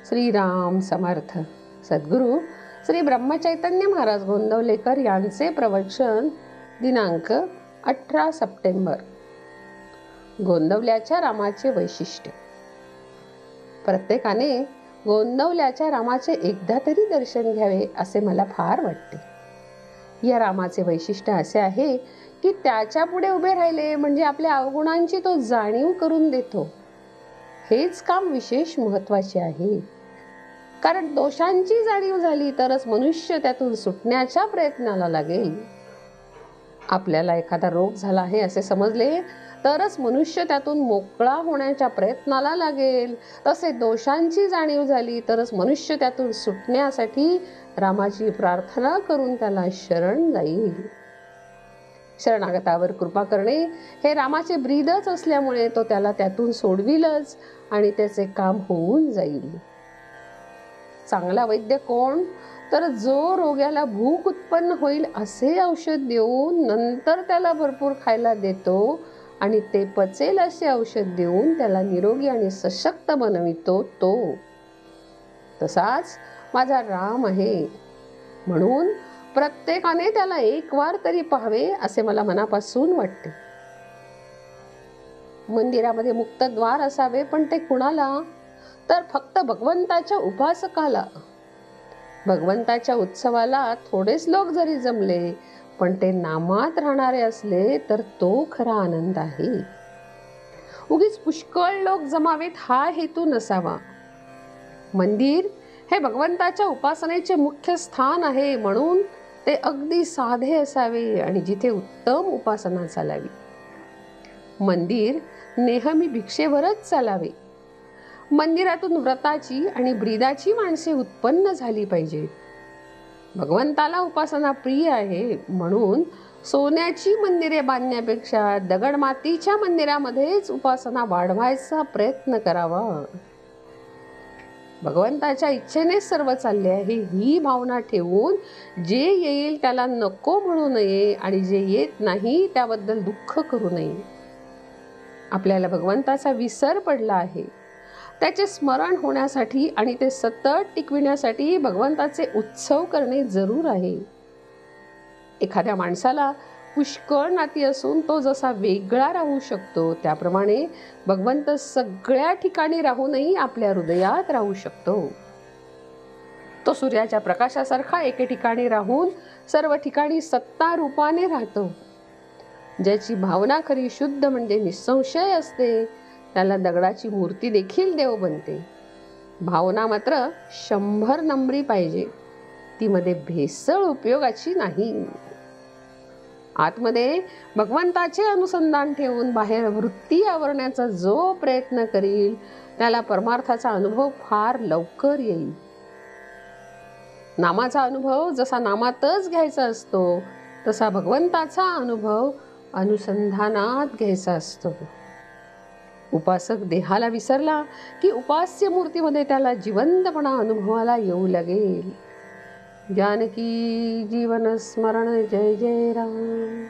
श्रीराम समर्थ. सद्गुरू श्री ब्रह्मचैतन्य महाराज गोंदवलेकर यांचे प्रवचन दिनांक 18 सप्टेंबर. गोंदवल्याच्या रामाचे वैशिष्ट्य. प्रत्येकाने गोंदवल्याच्या रामाचे एकदा तरी दर्शन घ्यावे असे मला फार वाटते. या रामाचे वैशिष्ट्य असे आहे की त्याच्या पुढे उभे राहिले म्हणजे आपल्या अवगुणांची तो जाणीव करून देतो. हेच काम विशेष महत्त्वाचे आहे, कारण दोषांची जाणीव झाली तरच मनुष्य त्यातून सुटण्याच्या प्रयत्नाला लागेल. आपल्याला एखादा रोग झाला आहे असे समजले तरच मनुष्य त्यातून मोकळा होण्याच्या प्रयत्नाला लागेल. तसे दोषांची जाणीव झाली तरच मनुष्य त्यातून सुटण्यासाठी रामाची प्रार्थना करून त्याला शरण जाईल. शरणागतावर कृपा करणे हे रामाचे ब्रीदच असल्यामुळे तो त्याला त्यातून सोडविलच आणि त्याचे काम होऊन जाईल. चांगला वैद्य कोण? तर जो रोग्याला भूक उत्पन्न होईल असे औषध देऊन नंतर त्याला भरपूर खायला देतो आणि ते पचेल असे औषध देऊन त्याला निरोगी आणि सशक्त बनवितो तो. तसाच माझा राम आहे. म्हणून प्रत्येकाने त्याला एक वार तरी पाहावे असे मला मनापासून वाटते. मंदिरामध्ये मुक्तद्वार असावे, पण ते कुणाला? तर फक्त भगवंताच्या उपासकाला. भगवंताच्या उत्सवाला थोडेच लोक जरी जमले पण ते नामात राहणारे असले तर तो खरा आनंद आहे. उगीच पुष्कळ लोक जमावेत हा हेतू नसावा. मंदिर हे भगवंताच्या उपासनेचे मुख्य स्थान आहे, म्हणून ते अगदी साधे असावे आणि जिथे उत्तम उपासना चालावी. मंदिर नेहमी भिक्षेवरच चालावे. मंदिरातून व्रताची आणि ब्रीदाची माणसे उत्पन्न झाली पाहिजेत. भगवंताला उपासना प्रिय आहे, म्हणून सोन्याची मंदिरे बांधण्यापेक्षा दगडमातीच्या मंदिरामध्येच उपासना वाढवायचा प्रयत्न करावा. भगवंताच्या इच्छेने सर्व चालले आहे ही भावना ठेवून जे येईल त्याला नको म्हणू नये आणि जे येत नाही त्याबद्दल दुःख करू नये. आपल्याला भगवंताचा विसर पडला आहे, त्याचे स्मरण होण्यासाठी आणि ते सतत टिकविण्यासाठी भगवंताचे उत्सव करणे जरूर आहे. एखाद्या माणसाला पुष्कळ नाती असून तो जसा वेगळा राहू शकतो त्याप्रमाणे भगवंत सगळ्या ठिकाणी राहूनही आपल्या हृदयात राहू शकतो. तो सूर्याच्या प्रकाशासारखा एके ठिकाणी राहून सर्व ठिकाणी सत्ता रूपाने राहतो. ज्याची भावना खरी शुद्ध म्हणजे निसंशय असते त्याला दगडाची मूर्ती देखील देव बनते. भावना मात्र 100 नंबरी पाहिजे, ती मध्ये भेसळ उपयोगाची नाही. आतमध्ये भगवंताचे अनुसंधान ठेवून बाहेर वृत्ती आवरण्याचा जो प्रयत्न करील त्याला परमार्थाचा अनुभव फार लवकर येईल. नामाचा अनुभव जसा नामातच घ्यायचा असतो तसा भगवंताचा अनुभव अनुसंधानात घ्यायचा असतो. उपासक देहाला विसरला की उपास्य मूर्तीमध्ये त्याला जिवंतपणा अनुभवाला येऊ लागेल. जानकी जीवन स्मरण. जय जय राम.